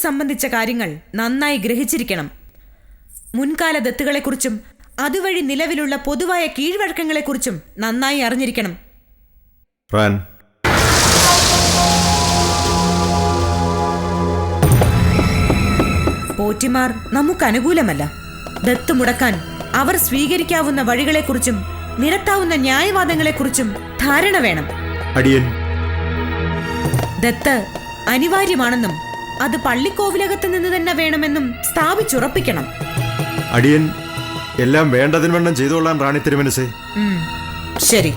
സംബന്ധിച്ച കാര്യങ്ങൾ നന്നായി ഗ്രഹിച്ചിരിക്കണം. മുൻകാല ദത്തുകളെക്കുറിച്ചും അതുവഴി നിലവിലുള്ള പൊതുവായ കീഴ്വഴക്കങ്ങളെക്കുറിച്ചും നന്നായി അറിഞ്ഞിരിക്കണം. പോറ്റിമാർ നമുക്ക് അനുകൂലമല്ല. ദത്ത് മുടക്കാൻ അവർ സ്വീകരിക്കാവുന്ന വഴികളെക്കുറിച്ചും നിരത്താവുന്ന ന്യായവാദങ്ങളെക്കുറിച്ചും ധാരണ വേണം. ദത്ത് അനിവാര്യമാണെന്നും അത് പള്ളിക്കോവിലകത്ത് നിന്ന് തന്നെ വേണമെന്നും സ്ഥാപിച്ചുറപ്പിക്കണം. അടിയൻ എല്ലാം വേണ്ടതിന് വണ്ണം ചെയ്തോളാൻ റാണി തിരുമനസേ. ശരി,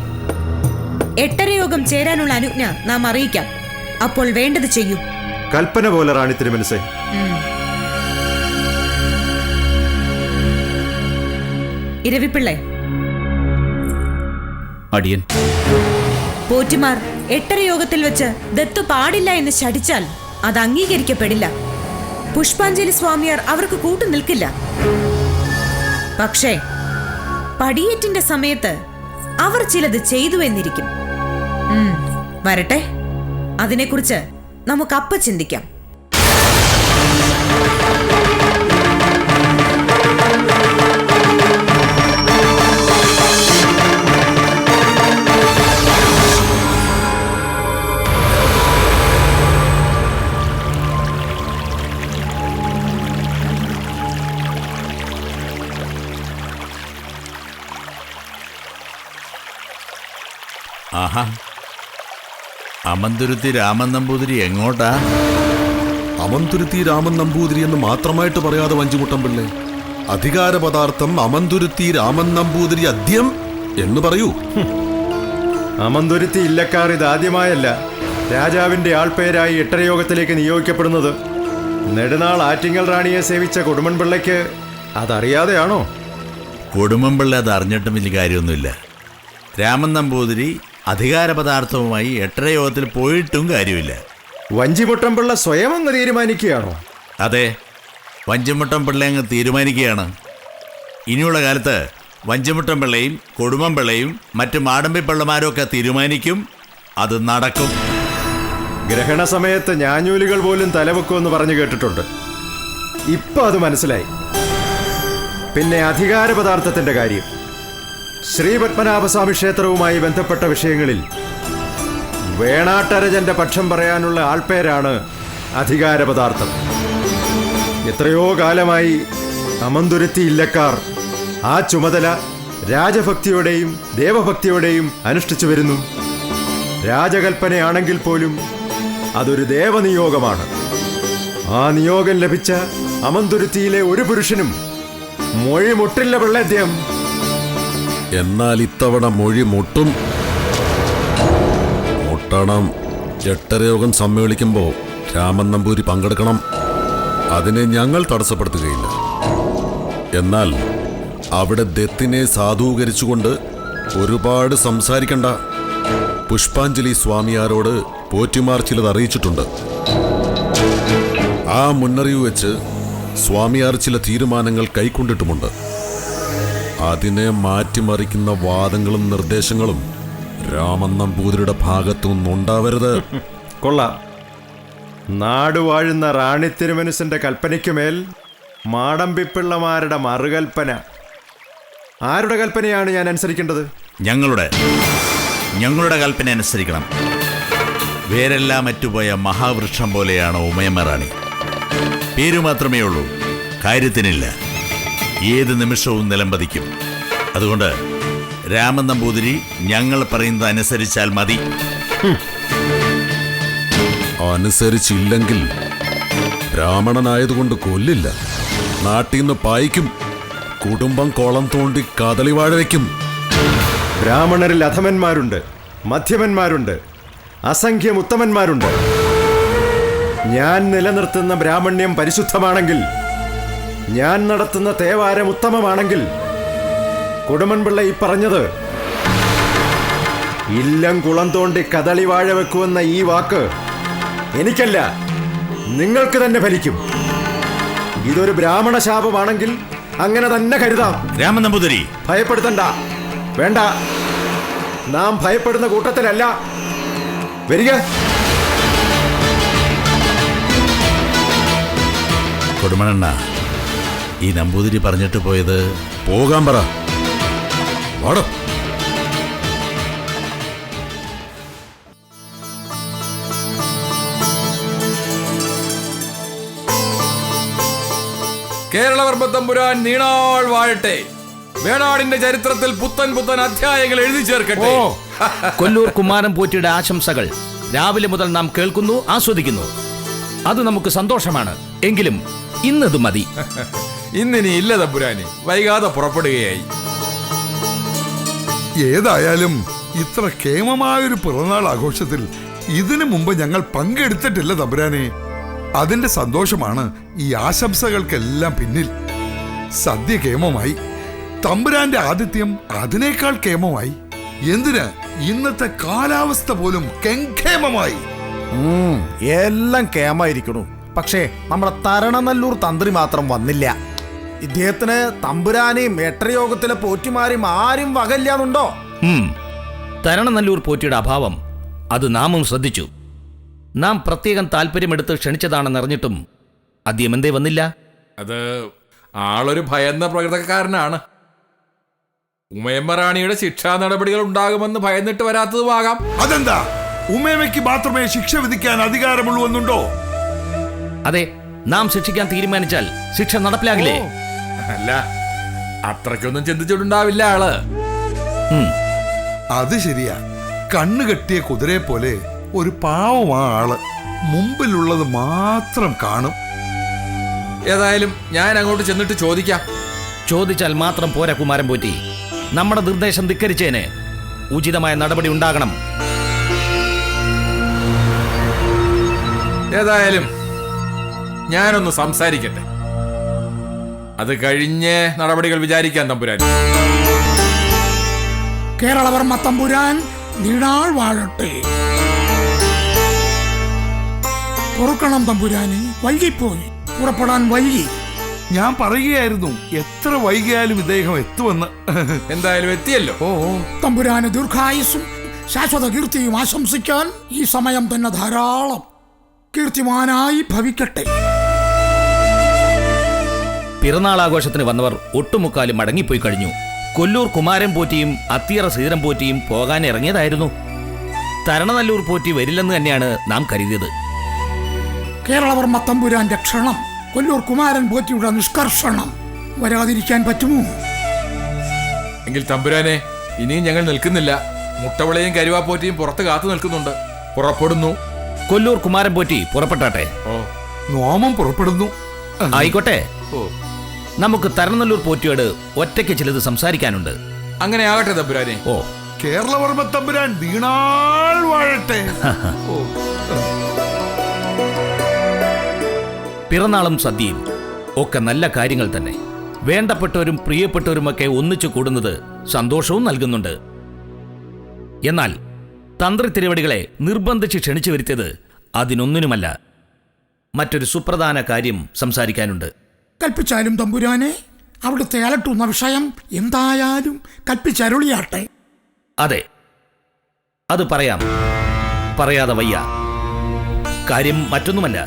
8:30 യോഗം ചേരാനുള്ള അനുജ്ഞ നാം അറിയിക്കാം. അപ്പോൾ വേണ്ടത് ചെയ്യൂ. കൽപ്പന പോലെ റാണി തിരുമനസേ. ഇരവിപ്പിള്ളേ. അടിയൻ. പോറ്റിമാർ 8:30 യോഗത്തിൽ വെച്ച് ദത്തു പാടില്ല എന്ന് ശഠിച്ചാൽ അത് അംഗീകരിക്കപ്പെടില്ല. പുഷ്പാഞ്ജലി സ്വാമിയാർ അവർക്ക് കൂട്ടു നിൽക്കില്ല. പക്ഷേ പടിയേറ്റിന്റെ സമയത്ത് അവർ ചിലത് ചെയ്തു എന്നിരിക്കും. വരട്ടെ, അതിനെക്കുറിച്ച് നമുക്കപ്പ ചിന്തിക്കാം. ആഹാ, അമന്തുരുത്തി രാമൻ നമ്പൂതിരി എങ്ങോട്ടാ? അമന്തുരുത്തി രാമൻ നമ്പൂതിരി എന്ന് മാത്രമായിട്ട് പറയാതെ വഞ്ചിമുട്ടം പിള്ളേ, അധികാര പദാർത്ഥം അമന്തുരുത്തി രാമൻ നമ്പൂതിരി അദ്യം എന്ന് പറയൂ. അമന്തുരുത്തി ഇല്ലക്കാർ ഇതാദ്യമായല്ല രാജാവിന്റെ ആൾപേരായി 8:30 യോഗത്തിലേക്ക് നിയോഗിക്കപ്പെടുന്നത്. നെടുനാൾ ആറ്റിങ്ങൽ റാണിയെ സേവിച്ച കൊടുമൺപിള്ളയ്ക്ക് അതറിയാതെയാണോ? കൊടുമൺപിള്ള അത് അറിഞ്ഞിട്ടും വലിയ കാര്യമൊന്നുമില്ല. രാമൻ നമ്പൂതിരി അധികാര പദാർത്ഥവുമായി 8:30 യോഗത്തിൽ പോയിട്ടും കാര്യമില്ല. വഞ്ചിമുട്ടം പിള്ള സ്വയം അങ്ങ് തീരുമാനിക്കുകയാണോ? അതെ, വഞ്ചിമുട്ടം പിള്ള അങ്ങ് തീരുമാനിക്കുകയാണ്. ഇനിയുള്ള കാലത്ത് വഞ്ചിമുട്ടം പിള്ളയും കൊടുമൺ പിള്ളയും മറ്റു മാടമ്പി പിള്ളമാരും ഒക്കെ തീരുമാനിക്കും. അത് നടക്കും. ഗ്രഹണ സമയത്ത് ഞാഞ്ഞൂലുകൾ പോലും തലവെക്കുമെന്ന് പറഞ്ഞു കേട്ടിട്ടുണ്ട്. ഇപ്പൊ അത് മനസ്സിലായി. പിന്നെ അധികാര പദാർത്ഥത്തിന്റെ കാര്യം, ശ്രീപത്മനാഭസ്വാമി ക്ഷേത്രവുമായി ബന്ധപ്പെട്ട വിഷയങ്ങളിൽ വേണാട്ടരജന്റെ പക്ഷം പറയാനുള്ള ആൾപേരാണ് അധികാര പദാർത്ഥം. എത്രയോ കാലമായി അമന്തുരുത്തി ഇല്ലക്കാർ ആ ചുമതല രാജഭക്തിയോടെയും ദേവഭക്തിയോടെയും അനുഷ്ഠിച്ചു വരുന്നു. രാജകൽപ്പനയാണെങ്കിൽ പോലും അതൊരു ദേവനിയോഗമാണ്. ആ നിയോഗം ലഭിച്ച അമന്തുരുത്തിയിലെ ഒരു പുരുഷനും മൊഴി മുട്ടില്ല പിള്ളേദ്യം. എന്നാൽ ഇത്തവണ മൊഴി മുട്ടും. മുട്ടണം. 8:30 യോഗം സമ്മേളിക്കുമ്പോൾ രാമൻ നമ്പൂരി പങ്കെടുക്കണം. അതിനെ ഞങ്ങൾ തടസ്സപ്പെടുത്തുകയില്ല. എന്നാൽ അവിടെ ദത്തിനെ സാധൂകരിച്ചുകൊണ്ട് ഒരുപാട് സംസാരിക്കണ്ട. പുഷ്പാഞ്ജലി സ്വാമിയാരോട് പോറ്റിമാർ ചിലത് അറിയിച്ചിട്ടുണ്ട്. ആ മുന്നറിവ് വെച്ച് സ്വാമിയാർ ചില തീരുമാനങ്ങൾ കൈക്കൊണ്ടിട്ടുമുണ്ട്. അതിനെ മാറ്റിമറിക്കുന്ന വാദങ്ങളും നിർദ്ദേശങ്ങളും രാമൻ നമ്പൂതിരിയുടെ ഭാഗത്തു നിന്നുണ്ടാവരുത്. കൊള്ളാം. നാടുവാഴുന്ന റാണി തിരുമനസിന്റെ കൽപ്പനയ്ക്കുമേൽ മാടമ്പിപ്പിള്ളമാരുടെ മറുകൽപ്പന. ആരുടെ കൽപ്പനയാണ് ഞാൻ അനുസരിക്കേണ്ടത്? ഞങ്ങളുടെ കൽപ്പന അനുസരിക്കണം. വേരെല്ലാം മറ്റുപോയ മഹാവൃക്ഷം പോലെയാണ് ഉമയമ്മ റാണി. പേരു മാത്രമേ ഉള്ളൂ, കാര്യത്തിനില്ല. ഏത് നിമിഷവും നിലംപതിക്കും. അതുകൊണ്ട് രാമൻ നമ്പൂതിരി ഞങ്ങൾ പറയുന്നത് അനുസരിച്ചാൽ മതി. അനുസരിച്ചില്ലെങ്കിൽ ബ്രാഹ്മണനായതുകൊണ്ട് കൊല്ലില്ല, നാട്ടിൽ നിന്ന് പായിക്കും, കുടുംബം കോളം തോണ്ടി കദളിവാഴ വയ്ക്കും. ബ്രാഹ്മണരിൽ അധമന്മാരുണ്ട്, മധ്യമന്മാരുണ്ട്, അസംഖ്യം ഉത്തമന്മാരുണ്ട്. ഞാൻ നിലനിർത്തുന്ന ബ്രാഹ്മണ്യം പരിശുദ്ധമാണെങ്കിൽ, ഞാൻ നടത്തുന്ന തേവാരം ഉത്തമമാണെങ്കിൽ, കൊടുമൺപിള്ള ഈ പറഞ്ഞത് ഇല്ലം കുളം തോണ്ടി കദളിവാഴ വെക്കുമെന്ന ഈ വാക്ക് എനിക്കല്ല, നിങ്ങൾക്ക് തന്നെ ഫലിക്കും. ഇതൊരു ബ്രാഹ്മണ ശാപമാണെങ്കിൽ അങ്ങനെ തന്നെ കരുതാം. രാമൻ നമ്പൂതിരി ഭയപ്പെടുത്തണ്ട. വേണ്ട, നാം ഭയപ്പെടുന്ന കൂട്ടത്തിലല്ല. വരിക. കൊടുമണണ്ണ, ഈ നമ്പൂതിരി പറഞ്ഞിട്ട് പോയത് പോകാൻ പറ. വാടോ. കേരളവർമ്മ തമ്പുരാൻ നീണാൾ വാഴട്ടെ. വേണാടിന്റെ ചരിത്രത്തിൽ പുത്തൻ പുത്തൻ അധ്യായങ്ങൾ എഴുതി ചേർക്കട്ടെ. കൊല്ലൂർ കുമാരൻ പോറ്റിയുടെ ആശംസകൾ രാവിലെ മുതൽ നാം കേൾക്കുന്നു, ആസ്വദിക്കുന്നു. അത് നമുക്ക് സന്തോഷമാണ്. എങ്കിലും ഇന്നത് മതി. ഇന്നിനി ഇല്ല തമ്പുരാന്, വൈകാതെ പുറപ്പെടുകയായി. ഏതായാലും ഇത്ര കേമമായൊരു പിറന്നാൾ ആഘോഷത്തിൽ ഇതിനു മുമ്പ് ഞങ്ങൾ പങ്കെടുത്തിട്ടില്ല തമ്പുരാനെ. അതിന്റെ സന്തോഷമാണ് ഈ ആശംസകൾക്കെല്ലാം പിന്നിൽ. സദ്യ കേമമായി, തമ്പുരാന്റെ ആതിഥ്യം അതിനേക്കാൾ കേമമായി. എന്തിന്, ഇന്നത്തെ കാലാവസ്ഥ പോലും കെങ്കേമമായി. എല്ലാം കേമായിരിക്കണു. പക്ഷേ നമ്മുടെ തരണനല്ലൂർ തന്ത്രി മാത്രം വന്നില്ല. ഇദ്ദേഹത്തിന് തമ്പുരാനെയും എട്ടരയോഗത്തിലെ പോറ്റിമാരെയും ആരും വകല്ലാന്നുണ്ടോ? തരണനല്ലൂർ പോറ്റിയുടെ അഭാവം അത് നാമും ശ്രദ്ധിച്ചു. നാം പ്രത്യേകം താല്പര്യമെടുത്ത് ക്ഷണിച്ചതാണെന്നറിഞ്ഞിട്ടും അദ്ദേഹം എന്തേ വന്നില്ല? അത് ആളൊരു ഭയന്ന പ്രകൃതക്കാരനാണ്. ഉമയമ്മ റാണിയുടെ ശിക്ഷാ നടപടികൾ ഉണ്ടാകുമെന്ന് ഭയന്നിട്ട് വരാത്തതുമാകാം. അതെന്താ, ഉമേമയ്ക്ക് മാത്രമേ ശിക്ഷ വിധിക്കാൻ അധികാരമുള്ളൂ എന്നുണ്ടോ? അതെ, നാം ശിക്ഷിക്കാൻ തീരുമാനിച്ചാൽ ശിക്ഷ നടപ്പിലാകില്ലേ? അല്ല, അത്രയ്ക്കൊന്നും ചിന്തിച്ചിട്ടുണ്ടാവില്ല ആള്. അത് ശരിയാ. കണ്ണു കെട്ടിയ കുതിരയെ പോലെ ഒരു പാവമാ ആള്. മുമ്പിലുള്ളത് മാത്രം കാണും. ഏതായാലും ഞാൻ അങ്ങോട്ട് ചെന്നിട്ട് ചോദിക്കാം. ചോദിച്ചാൽ മാത്രം പോരാ കുമാരൻ പോറ്റി. നമ്മുടെ നിർദ്ദേശം ധിക്കരിച്ചതിന് ഉചിതമായ നടപടി ഉണ്ടാകണം. ഏതായാലും ഞാനൊന്ന് സംസാരിക്കട്ടെ. അത് കഴിഞ്ഞ് നടപടികൾ വിചാരിക്കാൻ തമ്പുരാൻ. കേരളവർമ്മ തമ്പുരാൻ നീണാൾ വാഴട്ടെ. പൊറുക്കണം തമ്പുരാനെ, വൈകിപ്പോയി, പുറപ്പെടാൻ വൈകി. ഞാൻ പറയുകയായിരുന്നു എത്ര വൈകിയാലും ഇദ്ദേഹം എത്തുമെന്ന്. എന്തായാലും എത്തിയല്ലോ. തമ്പുരാന് ദീർഘായുസ്സും ശാശ്വത കീർത്തിയും ആശംസിക്കാൻ ഈ സമയം തന്നെ ധാരാളം. കീർത്തിമാനായി ഭവിക്കട്ടെ. പിറന്നാളാഘോഷത്തിന് വന്നവർ ഒട്ടുമുക്കാലും മടങ്ങിപ്പോയി കഴിഞ്ഞു. കൊല്ലൂർ കുമാരൻ പോറ്റിയും അത്തിയറ ശ്രീധരൻ പോറ്റിയും പോകാൻ ഇറങ്ങിയതായിരുന്നു. തരണനല്ലൂർ പോറ്റി വരില്ലെന്ന് തന്നെയാണ് നാം കരുതിയത്. കേരളവർമ്മ തമ്പുരാന്റെ ക്ഷണം, കൊല്ലൂർ കുമാരൻ പോറ്റിയുടെ നിഷ്കർഷണം വരാതിരിക്കാൻ പറ്റുമോ? എങ്കിൽ തമ്പുരാനെ, ഇനിയും ഞങ്ങൾ നിൽക്കുന്നില്ല. മുട്ടവിളയും കരുവാപ്പോറ്റിയും പുറത്ത് കാത്തു നിൽക്കുന്നുണ്ട്. പുറപ്പെടുന്നു. കൊല്ലൂർ കുമാരൻ പോറ്റി പുറപ്പെട്ടാട്ടെ. നോമം പുറപ്പെടുന്നു. ആയിക്കോട്ടെ. നമുക്ക് തരണനല്ലൂർ പോറ്റിയോട് ഒറ്റയ്ക്ക് ചിലത് സംസാരിക്കാനുണ്ട്. അങ്ങനെ ആകട്ടെ തമ്പുരാനെ. കേരളവർമ്മ തമ്പുരാൻ വീണാൾ വാഴട്ടെ. പിറന്നാളും സദ്യയും ഒക്കെ നല്ല കാര്യങ്ങൾ തന്നെ. വേണ്ടപ്പെട്ടവരും പ്രിയപ്പെട്ടവരുമൊക്കെ ഒന്നിച്ചു കൂടുന്നത് സന്തോഷവും നൽകുന്നുണ്ട്. എന്നാൽ തന്ത്രി തിരുവടികളെ നിർബന്ധിച്ച് ക്ഷണിച്ചു വരുത്തിയത് അതിനൊന്നിനുമല്ല. മറ്റൊരു സുപ്രധാന കാര്യം സംസാരിക്കാനുണ്ട്. കൽപ്പിച്ചാലും തമ്പുരാനെ, അവിടുത്തെ അലട്ടുന്ന വിഷയം എന്തായാലും കൽപ്പിച്ചരുളിയാട്ടെ. അതെ, അത് പറയാം. പറയാതെ വയ്യ. കാര്യം മറ്റൊന്നുമല്ല,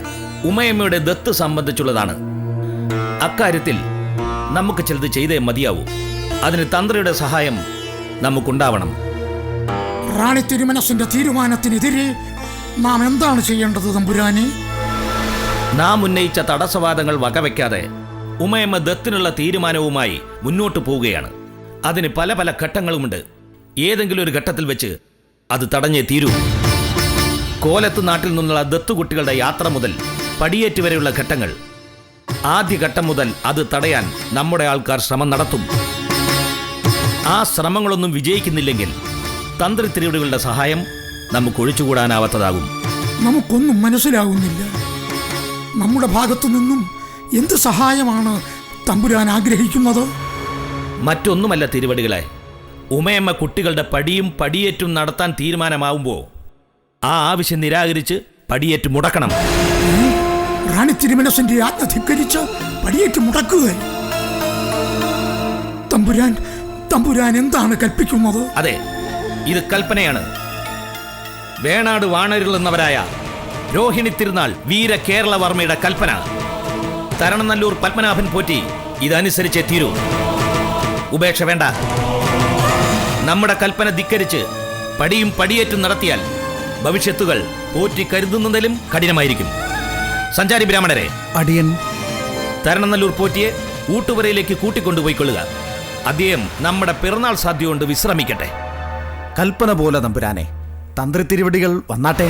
ഉമയമ്മയുടെ ദത്ത് സംബന്ധിച്ചുള്ളതാണ്. അക്കാര്യത്തിൽ നമുക്ക് ചിലത് ചെയ്തേ മതിയാവൂ. അതിന് തന്ത്രിയുടെ സഹായം നമുക്കുണ്ടാവണം. റാണി തിരുമനസിന്റെ തീരുമാനത്തിനെതിരെ നാം എന്താണ് ചെയ്യേണ്ടത് തമ്പുരാനെ? നാം ഉന്നയിച്ച തടസ്സവാദങ്ങൾ വകവയ്ക്കാതെ ഉമയമ്മ ദത്തിനുള്ള തീരുമാനവുമായി മുന്നോട്ട് പോവുകയാണ്. അതിന് പല പല ഘട്ടങ്ങളുമുണ്ട്. ഏതെങ്കിലും ഒരു ഘട്ടത്തിൽ വെച്ച് അത് തടഞ്ഞേ തീരൂ. കോലത്ത് നാട്ടിൽ നിന്നുള്ള ദത്തുകുട്ടികളുടെ യാത്ര മുതൽ പടിയേറ്റ് വരെയുള്ള ഘട്ടങ്ങൾ, ആദ്യഘട്ടം മുതൽ അത് തടയാൻ നമ്മുടെ ആൾക്കാർ ശ്രമം നടത്തും. ആ ശ്രമങ്ങളൊന്നും വിജയിക്കുന്നില്ലെങ്കിൽ തന്ത്രി തിരുവടികളുടെ സഹായം നമുക്ക് ഒഴിച്ചുകൂടാനാവാത്തതാകും. നമുക്കൊന്നും മനസ്സിലാകുന്നില്ല. നമ്മുടെ ഭാഗത്തു നിന്നും എന്ത് സഹായമാണ് തമ്പുരാൻ ആഗ്രഹിക്കുന്നത്? മറ്റൊന്നുമല്ല തിരുവടികളെ, ഉമയമ്മ കുട്ടികളുടെ പടിയും പടിയേറ്റും നടത്താൻ തീരുമാനമാവുമ്പോൾ ആ ആവശ്യം നിരാകരിച്ച് പടിയേറ്റ് മുടക്കണം. റാണി തിരുമനസിന്റെ ആജ്ഞ ധിക്കരിച്ച് പടിയേറ്റ് മുടക്കുക? തമ്പുരാൻ എന്താണ് കൽപ്പിക്കുന്നത്? അതെ, ഇത് കൽപ്പനയാണ്. വേണാട് വാണരുളുന്നവരായ രോഹിണി തിരുനാൾ വീര കേരളവർമ്മയുടെ കൽപ്പന. തരണനല്ലൂർ പത്മനാഭൻ പോറ്റി ഇതനുസരിച്ചേ തീരൂ. ഉപേക്ഷ വേണ്ട. നമ്മുടെ കൽപ്പന ധിക്കരിച്ച് പടിയും പടിയേറ്റും നടത്തിയാൽ ഭവിഷ്യത്തുകൾ പോറ്റി കരുതുന്നതിലും കഠിനമായിരിക്കും. സഞ്ചാരി ബ്രാഹ്മണരെ, അടിയൻ തരണനല്ലൂർ പോറ്റിയെ ഊട്ടുപുരയിലേക്ക് കൂട്ടിക്കൊണ്ടുപോയിക്കൊള്ളുക. അദ്ദേഹം നമ്മുടെ പിറന്നാൾ സാധ്യ കൊണ്ട് വിശ്രമിക്കട്ടെ. കൽപ്പന പോലെ തമ്പുരാനെ. തന്ത്രി തിരുവടികൾ വന്നാട്ടെ.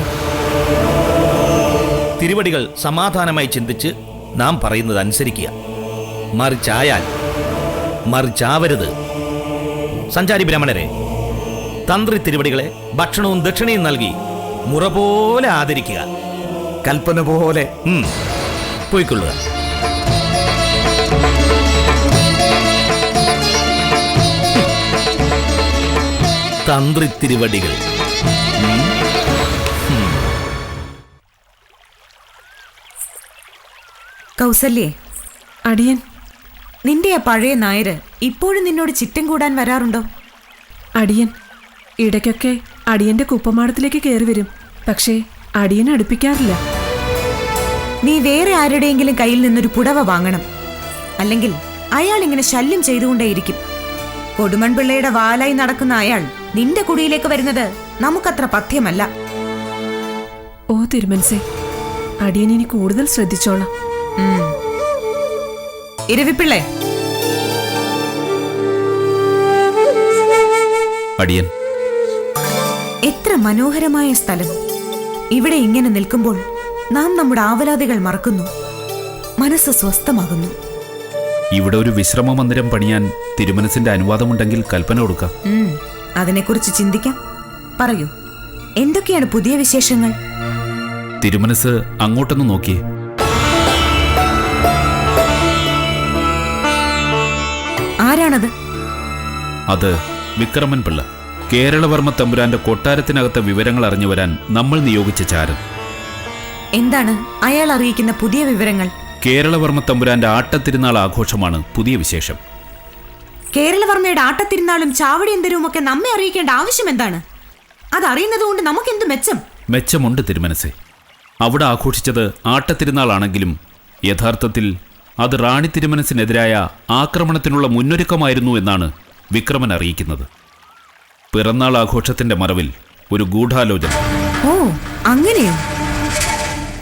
തിരുവടികൾ സമാധാനമായി ചിന്തിച്ച് നാം പറയുന്നത് അനുസരിക്കുക. മറിച്ചാവരുത്. സഞ്ചാരി ബ്രാഹ്മണരെ, തന്ത്രി തിരുവടികളെ ഭക്ഷണവും ദക്ഷിണയും നൽകി മുറ പോലെ ആദരിക്കുക. കൽപ്പന പോലെ. പോയിക്കൊള്ളുക. തന്ത്രി തിരുവടികൾ. കൗസല്യേ, അടിയൻ. നിന്റെ ആ പഴയ നായര് ഇപ്പോഴും നിന്നോട് ചിറ്റം കൂടാൻ വരാറുണ്ടോ? അടിയൻ ഇടയ്ക്കൊക്കെ അടിയന്റെ കുപ്പമാടത്തിലേക്ക് കയറി വരും. പക്ഷേ അടിയൻ അടുപ്പിക്കാറില്ല. നീ വേറെ ആരുടെയെങ്കിലും കയ്യിൽ നിന്നൊരു പുടവ വാങ്ങണം. അല്ലെങ്കിൽ അയാൾ ഇങ്ങനെ ശല്യം ചെയ്തുകൊണ്ടേയിരിക്കും. കൊടുമൺപിള്ളയുടെ വാലായി നടക്കുന്ന അയാൾ നിന്റെ കുടിയിലേക്ക് വരുന്നത് നമുക്കത്ര പഥ്യമല്ല. ഓ തിരുമനസേ, അടിയൻ ഇനി കൂടുതൽ ശ്രദ്ധിച്ചോളാം. ഇരവിപ്പിള്ളേ, അടിയൻ. എത്ര മനോഹരമായ സ്ഥലം. ഇവിടെ ഇങ്ങനെ നിൽക്കുമ്പോൾ നാം നമ്മുടെ ആവലാതികൾ മറക്കുന്നു, മനസ്സ് സ്വസ്ഥമാകുന്നു. ഇവിടെ ഒരു വിശ്രമ മന്ദിരം പണിയാൻ തിരുമനസിന്റെ അനുവാദമുണ്ടെങ്കിൽ കൽപ്പന കൊടുക്കാം. അതിനെക്കുറിച്ച് ചിന്തിക്കാം. പറയൂ, എന്തൊക്കെയാണ് പുതിയ വിശേഷങ്ങൾ? തിരുമനസ് അങ്ങോട്ടൊന്ന് നോക്കിയേ. ആരാണത്? അത് വിക്രമൻ പിള്ള, കേരളവർമ്മ തമ്പുരാന്റെ കൊട്ടാരത്തിനകത്തെ വിവരങ്ങൾ അറിഞ്ഞു വരാൻ നമ്മൾ നിയോഗിച്ച ചാരൻ. എന്താണ് അയാൾ അറിയിക്കുന്ന പുതിയ വിവരങ്ങൾ? കേരളവർമ്മ തമ്പുരാന്റെ ആട്ടത്തിരുന്നാൾ ആഘോഷമാണ് പുതിയ വിശേഷം. കേരളവർമ്മയുടെ ആട്ടത്തിരുന്നാളും ചാവടിയന്തരവും ഒക്കെ നമ്മെ അറിയിക്കേണ്ട ആവശ്യം എന്താണ്? അതറിയുന്നതുകൊണ്ട് നമുക്കെന്ത് മെച്ചം? മെച്ചമുണ്ട് തിരുമനസേ. അവിടെ ആഘോഷിച്ചത് ആട്ടത്തിരുന്നാളാണെങ്കിലും യഥാർത്ഥത്തിൽ അത് റാണി തിരുമനസിനെതിരായ ആക്രമണത്തിനുള്ള മുന്നൊരുക്കമായിരുന്നു എന്നാണ് വിക്രമൻ അറിയിക്കുന്നത്. പിറന്നാൾ ആഘോഷത്തിന്റെ മറവിൽ ഒരു ഗൂഢാലോചന. ഓ, അങ്ങനെയോ?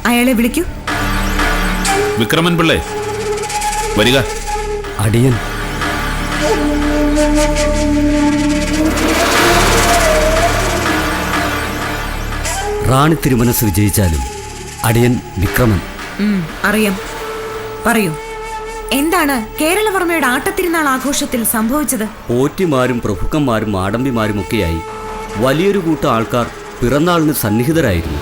അയാളെ വിളിക്കൂ. വിക്രമൻ പിള്ളേ, വരിക. അടിയൻ. റാണി തിരുമനസ് വിജയിച്ചാലും അടിയൻ വിക്രമൻ. അറിയാം. പറയൂ, എന്താണ് കേരളവർമ്മയുടെ ആട്ടത്തിരുന്നാൾ ആഘോഷത്തിൽ സംഭവിച്ചത്? പോറ്റിമാരും പ്രഭുക്കന്മാരും ആഡംബിമാരുമൊക്കെയായി വലിയൊരു കൂട്ടം ആൾക്കാർ പിറന്നാളിന് സന്നിഹിതരായിരുന്നു.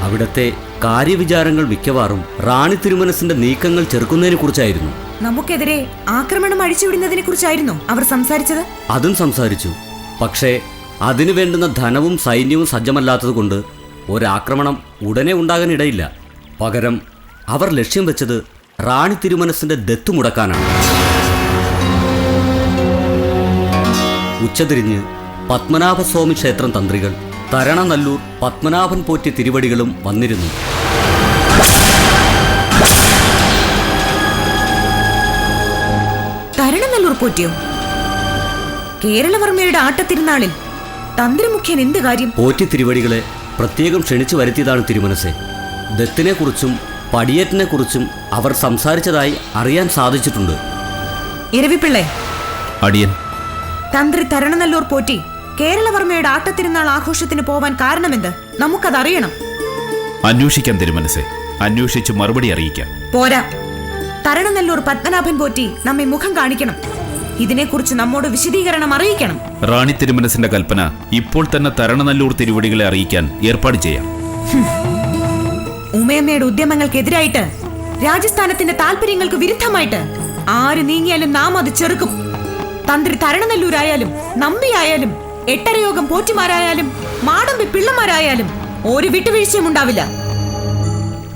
അവിടത്തെ കാര്യവിചാരങ്ങൾ മിക്കവാറും റാണി തിരുമനസിന്റെ നീക്കങ്ങൾ ചെറുക്കുന്നതിനെ കുറിച്ചായിരുന്നു. നമുക്കെതിരെ ആക്രമണം അഴിച്ചുവിടുന്നതിനെ കുറിച്ചായിരുന്നു അവർ സംസാരിച്ചത്. അതും സംസാരിച്ചു. പക്ഷേ അതിനു വേണ്ടുന്ന ധനവും സൈന്യവും സജ്ജമല്ലാത്തതുകൊണ്ട് ഒരാക്രമണം ഉടനെ ഉണ്ടാകാനിടയില്ല. പകരം അവർ ലക്ഷ്യം വെച്ചത് റാണി തിരുമനസിന്റെ ദത്ത് മുടക്കാനാണ്. ഉച്ചതിരിഞ്ഞ് പത്മനാഭസ്വാമി ക്ഷേത്രം തന്ത്രികൾ തരണനല്ലൂർ പത്മനാഭൻ പോറ്റി തിരുവടികളും വന്നിരുന്നു. തരണനല്ലൂർ പോറ്റിയോ? കേരളവർമ്മയുടെ ആട്ടത്തിരുന്നാളിൽ തന്ത്രിമുഖ്യൻ എന്ത് കാര്യം? പോറ്റി തിരുവടികളെ പ്രത്യേകം ക്ഷണിച്ചു വരുത്തിയതാണ് തിരുമനസെ. ദത്തിനെക്കുറിച്ചും പടിയേറ്റിനെക്കുറിച്ചും അവർ സംസാരിച്ചതായി അറിയാൻ സാധിച്ചിട്ടുണ്ട്. ഇരവിപ്പിള്ളേ, അടിയൻ. തന്ത്രി തരണനല്ലൂർ പോറ്റി കേരളവർമ്മയുടെ ആട്ടത്തിരുന്നാൾ ആഘോഷത്തിന് പോവാൻ കാരണമെന്ത്? നമുക്കതറിയണം. അന്വേഷിക്കാം തിരുമനസെ, അന്വേഷിച്ച് മറുപടി അറിയിക്കാം. പോരാ, തരണനല്ലൂർ പത്മനാഭൻ പോറ്റി നമ്മെ മുഖം കാണിക്കണം. ഇതിനെക്കുറിച്ച് നമ്മോട് വിശദീകരണം അറിയിക്കണം. റാണി തിരുമനസിന്റെ കൽപ്പന ഇപ്പോൾ തന്നെ തരണനല്ലൂർ തിരുവടികളെ അറിയിക്കാൻ ഏർപ്പാട് ചെയ്യാം. ഉമയമ്മയുടെ ഉദ്യമങ്ങൾക്കെതിരായിട്ട്, രാജസ്ഥാനത്തിന്റെ താല്പര്യങ്ങൾക്ക് വിരുദ്ധമായിട്ട് ആര് നീങ്ങിയാലും നാം അത് ചെറുക്കും. തന്ത്രി തരണനല്ലൂരായാലും നമ്പിയായാലും എട്ടരയോഗം പോറ്റിമാരായാലും മാടമ്പി പിള്ളമാരായാലും ഒരു വിട്ടുവീഴ്ചയും ഉണ്ടാവില്ല.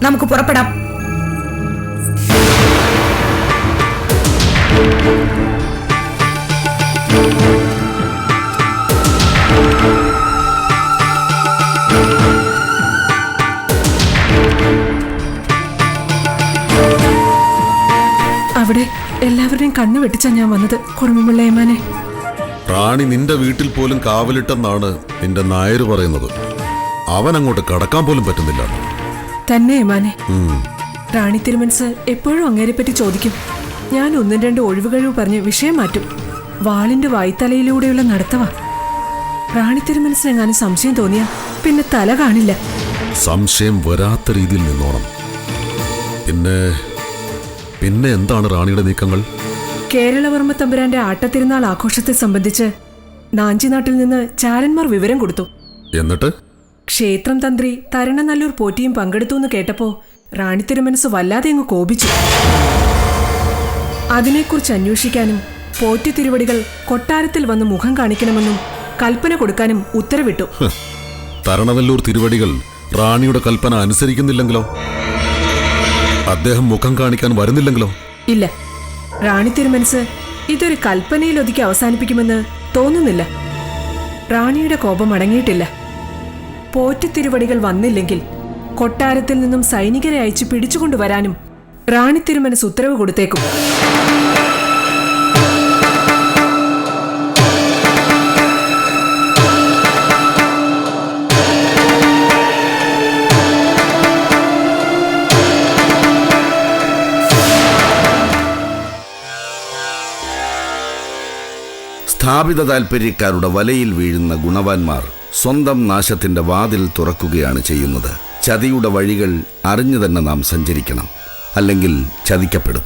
നമുക്ക് പുറപ്പെടാം. കണ്ണു വെട്ടിച്ചാ ഞാൻ വന്നത് കുടുംബമുള്ള ഏമാനെ. റാണി നിന്റെ വീട്ടിൽ പോലും കാവലിട്ടെന്നാണ് നിന്റെ നായര് പറയുന്നത്. അവൻ അങ്ങോട്ട് കടക്കാൻ പോലും പറ്റുന്നില്ല. തന്നെ ഏമാനെ. റാണി തിരുമനസ് എപ്പോഴും അങ്ങേരെ പറ്റി ചോദിക്കും. ഞാൻ ഒന്നും രണ്ട് ഒഴിവുകഴിവ് പറഞ്ഞ് വിഷയം മാറ്റും. വാളിന്റെ വായ്ത്തലയിലൂടെയുള്ള നടത്തവാ. റാണി തിരുമനസിന് എങ്ങാനും സംശയം തോന്നിയാ പിന്നെ തല കാണില്ല. സംശയം വരാത്ത രീതിയിൽ നിന്നോണം. പിന്നെ എന്താണ് റാണിയുടെ നീക്കങ്ങൾ? കേരളവർമ്മ തമ്പുരാന്റെ ആട്ടത്തിരുന്നാൾ ആഘോഷത്തെ സംബന്ധിച്ച് നാഞ്ചിനാട്ടിൽ നിന്ന് ചാരന്മാർ വിവരം കൊടുത്തു. എന്നിട്ട് ക്ഷേത്രം തന്ത്രി തരണനല്ലൂർ പോറ്റിയും പങ്കെടുത്തു എന്ന് കേട്ടപ്പോ റാണി തിരുമനസ് വല്ലാതെ അങ്ങ് കോപിച്ചു. അതിനെക്കുറിച്ച് അന്വേഷിക്കാനും പോറ്റി തിരുവടികൾ കൊട്ടാരത്തിൽ വന്ന് മുഖം കാണിക്കണമെന്നും കൽപ്പന കൊടുക്കാനും ഉത്തരവിട്ടു. തരണനല്ലൂർ തിരുവടികൾ റാണിയുടെ കൽപ്പന അനുസരിക്കുന്നില്ലെങ്കിലോ? അദ്ദേഹം മുഖം കാണിക്കാൻ വരുന്നില്ലെങ്കിലോ? ഇല്ല, റാണി തിരുമനസ് ഇതൊരു കൽപ്പനയിലൊതുക്കി അവസാനിപ്പിക്കുമെന്ന് തോന്നുന്നില്ല. റാണിയുടെ കോപം അടങ്ങിയിട്ടില്ല. പോറ്റി തിരുവടികൾ വന്നില്ലെങ്കിൽ കൊട്ടാരത്തിൽ നിന്നും സൈനികരെ അയച്ച് പിടിച്ചുകൊണ്ടുവരാനും റാണി തിരുമനസ് ഉത്തരവ് കൊടുത്തേക്കും. സ്ഥാപിത താൽപ്പര്യക്കാരുടെ വലയിൽ വീഴുന്ന ഗുണവാന്മാർ സ്വന്തം നാശത്തിന്റെ വാതിൽ തുറക്കുകയാണ് ചെയ്യുന്നത്. ചതിയുടെ വഴികൾ അറിഞ്ഞു തന്നെ നാം സഞ്ചരിക്കണം, അല്ലെങ്കിൽ ചതിക്കപ്പെടും.